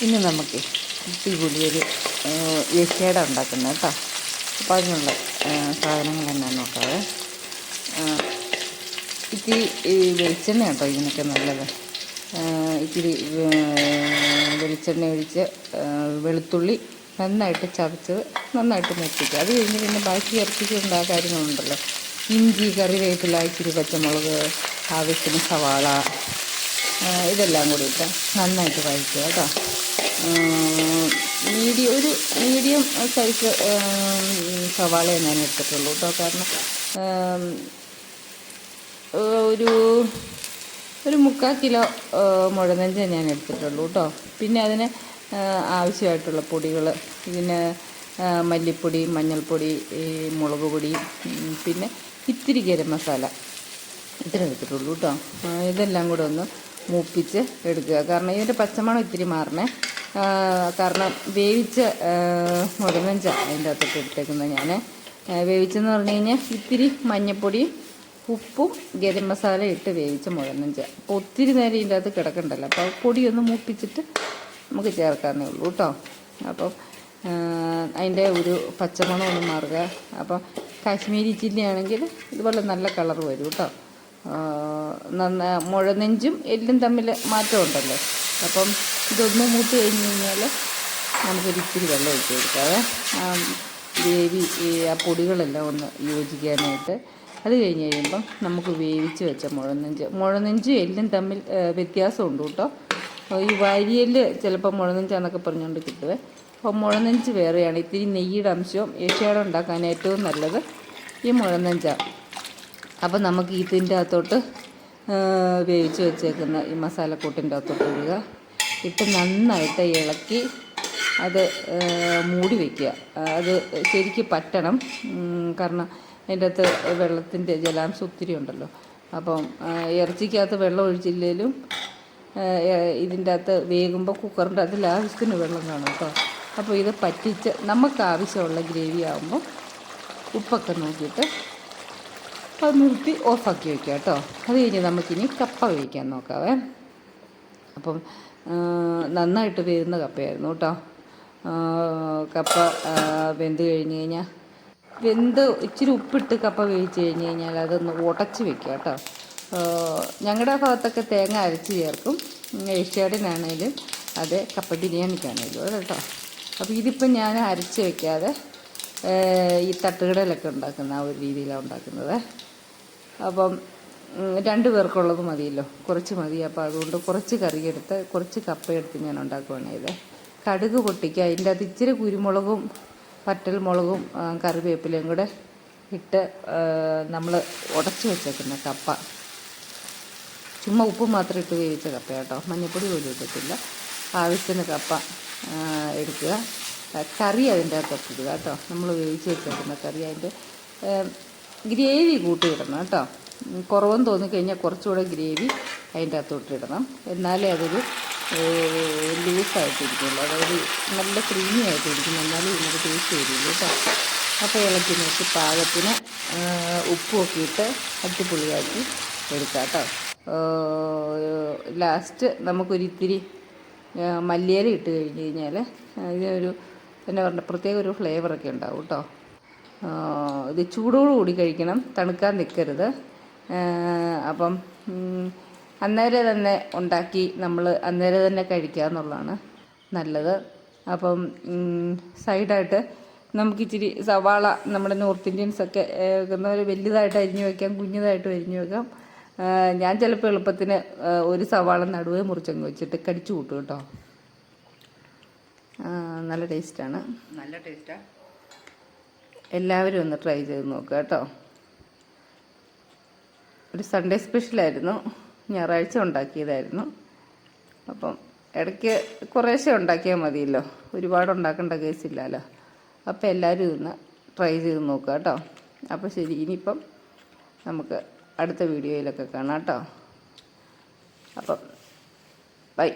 ഇനി നമുക്ക് അടിപൊളിയൊരു എരിശ്ശേട ഉണ്ടാക്കുന്നത് കേട്ടോ. അപ്പോൾ അതിനുള്ള സാധനങ്ങൾ എന്നാന്ന് നോക്കാവേ. ഇത്തിരി വെളിച്ചെണ്ണ കേട്ടോ ഇതിനൊക്കെ നല്ലത്. ഇത്തിരി വെളിച്ചെണ്ണ ഒഴിച്ച് വെളുത്തുള്ളി നന്നായിട്ട് ചതച്ചത് നന്നായിട്ട് മുപ്പിക്കുക. അത് കഴിഞ്ഞ് പിന്നെ ബാക്കി ഇറച്ചിക്കുണ്ട് ആ കാര്യങ്ങളുണ്ടല്ലോ, ഇഞ്ചി, കറിവേപ്പില, ഇച്ചിരി പച്ചമുളക്, ആവശ്യത്തിന് സവാള, ഇതെല്ലാം കൂടി ഇട്ട് നന്നായിട്ട് വഴറ്റുക കേട്ടോ. ഒരു മീഡിയം സൈസ് സവാളയെ ഞാൻ എടുത്തിട്ടുള്ളൂ കേട്ടോ. കാരണം ഒരു 3/4 കിലോ മുഴനെഞ്ച് ഞാൻ എടുത്തിട്ടുള്ളൂ കേട്ടോ. പിന്നെ അതിന് ആവശ്യമായിട്ടുള്ള പൊടികൾ, ഇതിന് മല്ലിപ്പൊടി, മഞ്ഞൾപ്പൊടി, മുളക് പൊടി, പിന്നെ ഇത്തിരി ഗരം മസാല ഇത്ര എടുത്തിട്ടുള്ളൂ കേട്ടോ. ഇതെല്ലാം കൂടെ ഒന്ന് മൂപ്പിച്ച് എടുക്കുക. കാരണം ഇതിൻ്റെ പച്ചമണം ഇത്തിരി മാറണേ. കാരണം വേവിച്ച മുഴനെഞ്ച അതിൻ്റെ അകത്തൊക്കെ എടുത്തേക്കുന്നത് ഞാൻ. വേവിച്ചെന്ന് പറഞ്ഞു കഴിഞ്ഞാൽ ഇത്തിരി മഞ്ഞൾപ്പൊടി, ഉപ്പും ഗരം മസാല ഇട്ട് വേവിച്ച മുഴനെഞ്ച. അപ്പോൾ ഒത്തിരി നേരം ഇതിൻ്റെ അകത്ത് കിടക്കണ്ടല്ലോ. അപ്പോൾ പൊടിയൊന്ന് മൂപ്പിച്ചിട്ട് നമുക്ക് ചേർക്കാവുന്നേ ഉള്ളൂ കേട്ടോ. അപ്പം അതിൻ്റെ ഒരു പച്ചമണം ഒന്ന് മാറുക. അപ്പം കാശ്മീരി ചില്ലി ആണെങ്കിൽ ഇതുപോലെ നല്ല കളർ വരും കേട്ടോ. മുഴനെഞ്ചും എല്ലും തമ്മിൽ മാറ്റമുണ്ടല്ലോ. അപ്പം ഇതൊന്ന് മൂത്ത് കഴിഞ്ഞ് കഴിഞ്ഞാൽ നമുക്കൊരിത്തിരി വെള്ളം ഒഴിച്ച് കൊടുക്കാവേ. ഗ്രേവി ആ പൊടികളെല്ലാം ഒന്ന് യോജിക്കാനായിട്ട്. അത് കഴിഞ്ഞ് കഴിയുമ്പം നമുക്ക് വേവിച്ച് വെച്ച മുഴനെഞ്ചും എല്ലും തമ്മിൽ വ്യത്യാസമുണ്ട് കേട്ടോ. ഈ വാരിയല് ചിലപ്പോൾ മുഴനെഞ്ചാന്നൊക്കെ പറഞ്ഞുകൊണ്ട് കിട്ടുവേ. അപ്പോൾ മുഴനെഞ്ച് വേറെയാണ്. ഇത്തിരി നെയ്യുടെ അംശവും ഏഷ്യാട ഉണ്ടാക്കാൻ ഏറ്റവും നല്ലത് ഈ മുഴനെഞ്ചാണ്. അപ്പോൾ നമുക്ക് ഇതിൻ്റെ അകത്തോട്ട് വേവിച്ച് വെച്ചേക്കുന്ന ഈ മസാലക്കൂട്ടിൻ്റെ അകത്തോട്ട് ഇടുക. ഇട്ട് നന്നായിട്ട് ഇളക്കി അത് മൂടി വയ്ക്കുക. അത് ശരിക്ക് പറ്റണം. കാരണം അതിൻ്റെ അകത്ത് വെള്ളത്തിൻ്റെ ജലാംശം ഒത്തിരി ഉണ്ടല്ലോ. അപ്പം ഇറച്ചിക്കകത്ത് വെള്ളം ഒഴിച്ചില്ലെങ്കിലും ഇതിൻ്റെ അകത്ത് വേകുമ്പോൾ കുക്കറിൻ്റെ അകത്ത് ആവശ്യത്തിന് വെള്ളം കാണും കേട്ടോ. അപ്പോൾ ഇത് പറ്റിച്ച് നമുക്ക് ആവശ്യമുള്ള ഗ്രേവി ആകുമ്പോൾ ഉപ്പൊക്കെ നോക്കിയിട്ട് അത് നിർത്തി ഓഫാക്കി വയ്ക്കുക കേട്ടോ. അത് കഴിഞ്ഞ് നമുക്കിനി കപ്പ വേവിക്കാൻ നോക്കാവേ. അപ്പം നന്നായിട്ട് വേവുന്ന കപ്പയായിരുന്നു കേട്ടോ. കപ്പ വെന്ത് കഴിഞ്ഞ് കഴിഞ്ഞാൽ ഇച്ചിരി ഉപ്പിട്ട് കപ്പ വേവിച്ച് കഴിഞ്ഞ് കഴിഞ്ഞാൽ അതൊന്ന് ഉടച്ച് വെക്കുക കേട്ടോ. ഞങ്ങളുടെ ഭാഗത്തൊക്കെ തേങ്ങ അരച്ച് ചേർക്കും. ഏഷ്യാഡിനാണേലും അത് കപ്പ ബിരിയാണിക്കാണേലും അത് കേട്ടോ. അപ്പോൾ ഇതിപ്പം ഞാൻ അരച്ച് വെക്കാതെ ഈ തട്ടുകടയിലൊക്കെ ഉണ്ടാക്കുന്ന ആ ഒരു രീതിയിലാണ് ഉണ്ടാക്കുന്നത്. അപ്പം 2 പേർക്കുള്ളത് മതിയല്ലോ, കുറച്ച് മതി. അപ്പോൾ അതുകൊണ്ട് കുറച്ച് കറിയെടുത്ത് കുറച്ച് കപ്പയെടുത്ത് ഞാൻ ഉണ്ടാക്കുവാണ്. ഇത് കടുക് പൊട്ടിക്കുക. അതിൻ്റെ അകത്ത് ഇച്ചിരി കുരുമുളകും പറ്റൽമുളകും കറിവേപ്പിലയും കൂടെ ഇട്ട് നമ്മൾ ഉടച്ച് വെച്ചേക്കുന്ന കപ്പ, ചുമ്മാ ഉപ്പ് മാത്രം ഇട്ട് വേവിച്ച കപ്പ കേട്ടോ. മഞ്ഞൾപ്പൊടി പോലും ഇട്ടിട്ടില്ല. ആവശ്യത്തിന് കപ്പ എടുക്കുക. കറി അതിൻ്റെ അകത്തോട്ട് ഇടുക കേട്ടോ. നമ്മൾ വേവിച്ച് വെച്ചേക്കുന്ന കറി അതിൻ്റെ ഗ്രേവി കൂട്ടിയിടണം കേട്ടോ. കുറവെന്ന് തോന്നിക്കഴിഞ്ഞാൽ കുറച്ചുകൂടെ ഗ്രേവി അതിൻ്റെ അകത്തോട്ട് ഇടണം. എന്നാലേ അതൊരു ലൂസായിട്ടിരിക്കുള്ളൂ. അതായത് നല്ല ക്രീമി ആയിട്ടിരിക്കും. എന്നാലും ഇതിനൊരു ടേസ്റ്റ് വരുള്ളൂ കേട്ടോ. അപ്പോൾ ഇളക്കി നോക്കി പാകത്തിന് ഉപ്പുമൊക്കെ ഇട്ട് അടിപൊളിയാക്കി എടുക്കാം കേട്ടോ. ലാസ്റ്റ് നമുക്കൊരിത്തിരി മല്ലിയില ഇട്ട് കഴിഞ്ഞ് കഴിഞ്ഞാൽ ഇതിനൊരു എന്നാ പറഞ്ഞ പ്രത്യേക ഒരു ഫ്ലേവറൊക്കെ ഉണ്ടാവും കേട്ടോ. ഇത് ചൂടോടുകൂടി കഴിക്കണം, തണുക്കാൻ നിൽക്കരുത്. അപ്പം അന്നേരം തന്നെ ഉണ്ടാക്കി നമ്മൾ അന്നേരം തന്നെ കഴിക്കുക എന്നുള്ളതാണ് നല്ലത്. അപ്പം സൈഡായിട്ട് നമുക്കിച്ചിരി സവാള, നമ്മുടെ നോർത്ത് ഇന്ത്യൻസൊക്കെ ഒരു വലുതായിട്ട് അരിഞ്ഞു വയ്ക്കാം, കുഞ്ഞതായിട്ട് അരിഞ്ഞു വെക്കാം. ഞാൻ ചിലപ്പോൾ എളുപ്പത്തിന് ഒരു സവാള നടുവേ മുറിച്ചങ്ങ് വെച്ചിട്ട് കടിച്ചു കൂട്ടും കേട്ടോ. നല്ല ടേസ്റ്റാണ്. നല്ല ടേസ്റ്റാണ്. എല്ലാവരും ഒന്ന് ട്രൈ ചെയ്ത് നോക്കുക കേട്ടോ. ഒരു സൺഡേ സ്പെഷ്യലായിരുന്നു, ഞായറാഴ്ച ഉണ്ടാക്കിയതായിരുന്നു. അപ്പം ഇടയ്ക്ക് കുറേശ്ശെ ഉണ്ടാക്കിയാൽ മതിയല്ലോ, ഒരുപാട് ഉണ്ടാക്കേണ്ട കേസില്ലല്ലോ. അപ്പോൾ എല്ലാവരും ഇതൊന്ന് ട്രൈ ചെയ്ത് നോക്കുക കേട്ടോ. അപ്പോൾ ശരി, ഇനിയിപ്പം നമുക്ക് അടുത്ത വീഡിയോയിലൊക്കെ കാണാം കേട്ടോ. അപ്പം ബൈ.